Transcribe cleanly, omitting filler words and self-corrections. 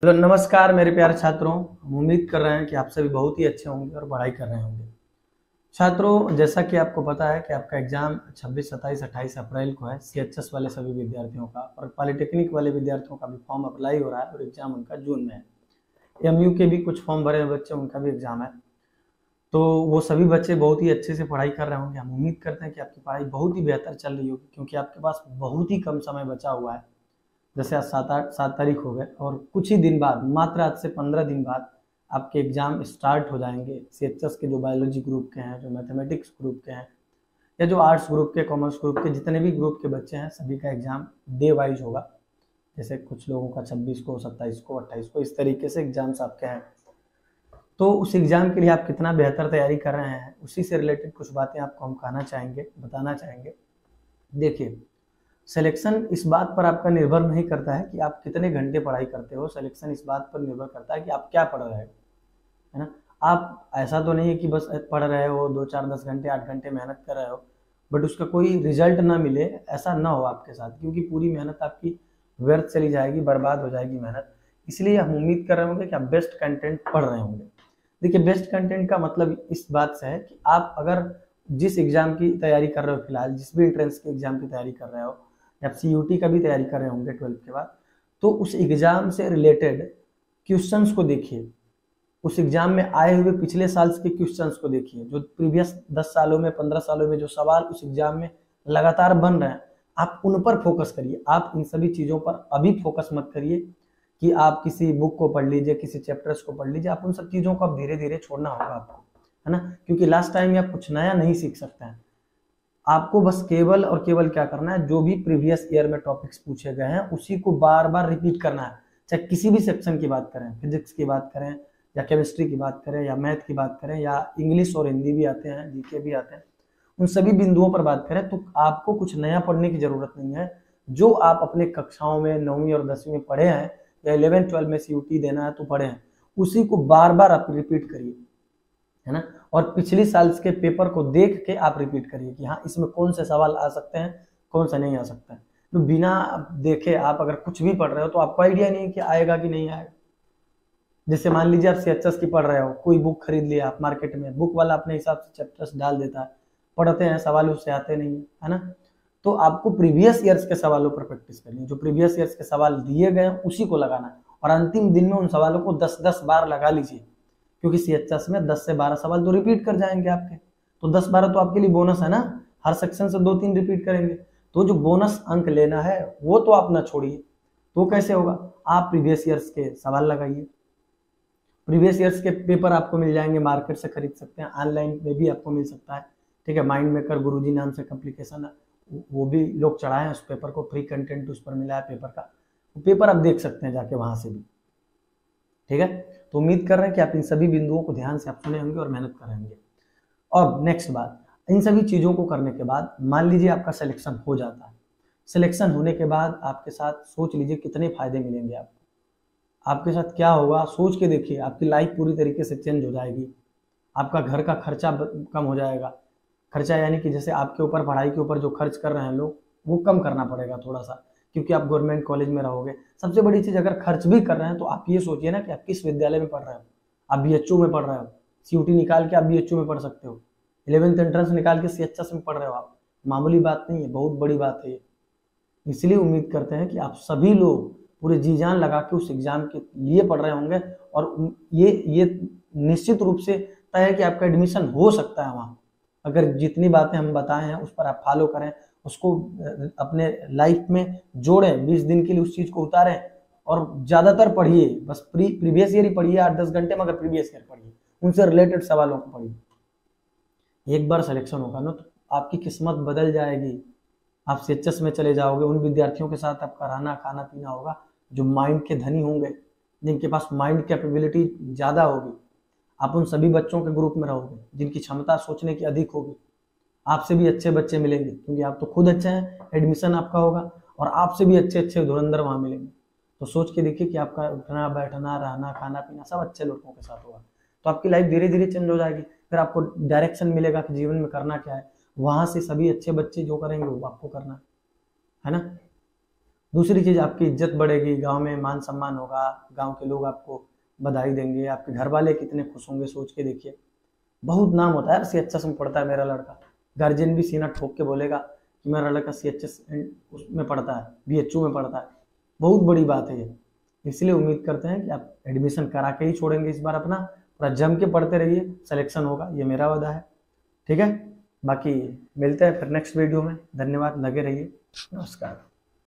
Hello नमस्कार मेरे प्यारे छात्रों। हम उम्मीद कर रहे हैं कि आप सभी बहुत ही अच्छे होंगे और पढ़ाई कर रहे होंगे। छात्रों, जैसा कि आपको पता है कि आपका एग्जाम 26, 27, 28 अप्रैल को है। सीएचएस वाले सभी विद्यार्थियों का और पॉलिटेक्निक वाले विद्यार्थियों का भी फॉर्म अप्लाई हो रहा है और एग्जाम उनका जून में है। एमयू के भी कुछ फॉर्म भरे हुए बच्चे, उनका भी एग्जाम है। तो वो सभी बच्चे बहुत ही अच्छे से पढ़ाई कर रहे होंगे। हम उम्मीद करते हैं कि आपकी पढ़ाई बहुत ही बेहतर चल रही होगी, क्योंकि आपके पास बहुत ही कम समय बचा हुआ है। जैसे आज 7 तारीख हो गए और कुछ ही दिन बाद, मात्र आज से 15 दिन बाद आपके एग्जाम स्टार्ट हो जाएंगे। सीएचएस के जो बायोलॉजी ग्रुप के हैं, जो मैथमेटिक्स ग्रुप के हैं, या जो आर्ट्स ग्रुप के, कॉमर्स ग्रुप के, जितने भी ग्रुप के बच्चे हैं सभी का एग्जाम डे वाइज होगा। जैसे कुछ लोगों का 26 को, 27 को, 28 को, इस तरीके से एग्जाम्स आपके हैं। तो उस एग्जाम के लिए आप कितना बेहतर तैयारी कर रहे हैं, उसी से रिलेटेड कुछ बातें आपको हम कहना चाहेंगे, बताना चाहेंगे। देखिए, सिलेक्शन इस बात पर आपका निर्भर नहीं करता है कि आप कितने घंटे पढ़ाई करते हो। सिलेक्शन इस बात पर निर्भर करता है कि आप क्या पढ़ रहे हो, है ना। आप ऐसा तो नहीं है कि बस पढ़ रहे हो, 2, 4, 10 घंटे, 8 घंटे मेहनत कर रहे हो, बट उसका कोई रिजल्ट ना मिले, ऐसा ना हो आपके साथ, क्योंकि पूरी मेहनत आपकी व्यर्थ चली जाएगी, बर्बाद हो जाएगी मेहनत। इसलिए हम उम्मीद कर रहे होंगे कि आप बेस्ट कंटेंट पढ़ रहे होंगे। देखिए, बेस्ट कंटेंट का मतलब इस बात से है कि आप अगर जिस एग्जाम की तैयारी कर रहे हो, फिलहाल जिस भी एंट्रेंस के एग्जाम की तैयारी कर रहे हो, या सीयूटी का भी तैयारी कर रहे होंगे 12th के बाद, तो उस एग्जाम से रिलेटेड क्वेश्चंस को देखिए। उस एग्जाम में आए हुए पिछले साल के क्वेश्चंस को देखिए। जो प्रीवियस 10 सालों में, 15 सालों में जो सवाल उस एग्जाम में लगातार बन रहे हैं, आप उन पर फोकस करिए। आप इन सभी चीज़ों पर अभी फोकस मत करिए कि आप किसी बुक को पढ़ लीजिए, किसी चैप्टर्स को पढ़ लीजिए। आप उन सब चीज़ों को अब धीरे धीरे छोड़ना होगा आपको, है ना, क्योंकि लास्ट टाइम में आप कुछ नया नहीं सीख सकते हैं। आपको बस केवल और केवल क्या करना है, जो भी प्रीवियस ईयर में टॉपिक्स पूछे गए हैं उसी को बार बार रिपीट करना है। चाहे किसी भी सेक्शन की बात करें, फिजिक्स की बात करें, या केमिस्ट्री की बात करें, या मैथ की बात करें, या इंग्लिश और हिंदी भी आते हैं, जीके भी आते हैं, उन सभी बिंदुओं पर बात करें तो आपको कुछ नया पढ़ने की जरूरत नहीं है। जो आप अपने कक्षाओं में 9वीं और 10वीं में पढ़े हैं, या 11, 12 में सीयूटी देना है तो पढ़े हैं, उसी को बार बार आप रिपीट करिए, है ना। और पिछली साल के पेपर को देख के आप रिपीट करिए कि हाँ, इसमें कौन से सवाल आ सकते हैं, कौन सा नहीं आ सकता है। तो बिना देखे आप अगर कुछ भी पढ़ रहे हो तो आपको आइडिया नहीं कि आएगा कि नहीं आएगा। जैसे मान लीजिए आप सीएचएस की पढ़ रहे हो, कोई बुक खरीद लिया आप मार्केट में, बुक वाला अपने हिसाब से चैप्टर्स डाल देता है, पढ़ते हैं, सवाल उससे आते नहीं है ना। तो आपको प्रीवियस ईयर्स के सवालों पर प्रैक्टिस करनी है। जो प्रीवियस ईयर्स के सवाल दिए गए हैं उसी को लगाना है, और अंतिम दिन में उन सवालों को 10-10 बार लगा लीजिए, क्योंकि सीएचएस में 10 से 12 सवाल तो रिपीट कर जाएंगे आपके। तो 10-12 तो आपके लिए बोनस है ना, हर सेक्शन से 2-3 रिपीट करेंगे, तो जो बोनस अंक लेना है वो तो आप ना छोड़िए। तो कैसे होगा, आप प्रीवियस ईयर्स के सवाल लगाइए। प्रीवियस ईयर्स के पेपर आपको मिल जाएंगे, मार्केट से खरीद सकते हैं, ऑनलाइन में भी आपको मिल सकता है, ठीक है। माइंड मेकर गुरुजी नाम से एप्लीकेशन है, वो भी लोग चढ़ाए हैं उस पेपर को, फ्री कंटेंट उस पर मिला है पेपर का। पेपर आप देख सकते हैं जाके वहां से भी, ठीक है। तो उम्मीद कर रहे हैं कि आप इन सभी बिंदुओं को ध्यान से आप सुने होंगे और मेहनत करेंगे। और नेक्स्ट बात, इन सभी चीज़ों को करने के बाद मान लीजिए आपका सिलेक्शन हो जाता है। सिलेक्शन होने के बाद आपके साथ सोच लीजिए कितने फायदे मिलेंगे आपको। आपके साथ क्या होगा, सोच के देखिए। आपकी लाइफ पूरी तरीके से चेंज हो जाएगी। आपका घर का खर्चा कम हो जाएगा। खर्चा यानी कि जैसे आपके ऊपर, पढ़ाई के ऊपर जो खर्च कर रहे हैं लोग, वो कम करना पड़ेगा थोड़ा सा, क्योंकि आप गवर्नमेंट कॉलेज में रहोगे। सबसे बड़ी चीज़, अगर खर्च भी कर रहे हैं तो आप ये सोचिए ना कि आप किस विद्यालय में पढ़ रहे हो। आप बीएचयू में पढ़ रहे हो, सीयूटी निकाल के आप बीएचयू में पढ़ सकते हो, 11th एंट्रेंस निकाल के सीएचएस में पढ़ रहे हो आप। मामूली बात नहीं है, बहुत बड़ी बात है ये। इसलिए उम्मीद करते हैं कि आप सभी लोग पूरे जी जान लगा के उस एग्जाम के लिए पढ़ रहे होंगे, और ये निश्चित रूप से तय है कि आपका एडमिशन हो सकता है वहाँ, अगर जितनी बातें हम बताए हैं उस पर आप फॉलो करें, उसको अपने लाइफ में जोड़ें, 20 दिन के लिए उस चीज़ को उतारें, और ज़्यादातर पढ़िए। बस प्रीवियस ईयर ही पढ़िए, 8-10 घंटे, मगर प्रीवियस ईयर पढ़िए, उनसे रिलेटेड सवालों को पढ़िए। एक बार सिलेक्शन होगा ना तो आपकी किस्मत बदल जाएगी। आप सीएचएस में चले जाओगे, उन विद्यार्थियों के साथ आपका रहना खाना पीना होगा जो माइंड के धनी होंगे, जिनके पास माइंड कैपेबिलिटी ज़्यादा होगी। आप उन सभी बच्चों के ग्रुप में रहोगे जिनकी क्षमता सोचने की अधिक होगी। आपसे भी अच्छे बच्चे मिलेंगे, क्योंकि आप तो खुद अच्छे हैं, एडमिशन आपका होगा, और आपसे भी अच्छे अच्छे धुरंधर वहाँ मिलेंगे। तो सोच के देखिए कि आपका उठना बैठना रहना खाना पीना सब अच्छे लोगों के साथ होगा, तो आपकी लाइफ धीरे धीरे चेंज हो जाएगी। फिर आपको डायरेक्शन मिलेगा कि जीवन में करना क्या है, वहाँ से सभी अच्छे बच्चे जो करेंगे वो आपको करना है ना। दूसरी चीज़, आपकी इज्जत बढ़ेगी, गांव में मान सम्मान होगा, गांव के लोग आपको बधाई देंगे, आपके घर वाले कितने खुश होंगे सोच के देखिए। बहुत नाम होता है CHS में पढ़ता है मेरा लड़का, गार्जियन भी सीना ठोक के बोलेगा कि मेरा लड़का CHS उसमें पढ़ता है, BHU में पढ़ता है। बहुत बड़ी बात है ये। इसलिए उम्मीद करते हैं कि आप एडमिशन करा के ही छोड़ेंगे इस बार अपना, पूरा जम के पढ़ते रहिए, सिलेक्शन होगा, ये मेरा वादा है। ठीक है, बाकी मिलते हैं फिर नेक्स्ट वीडियो में। धन्यवाद, लगे रहिए, नमस्कार।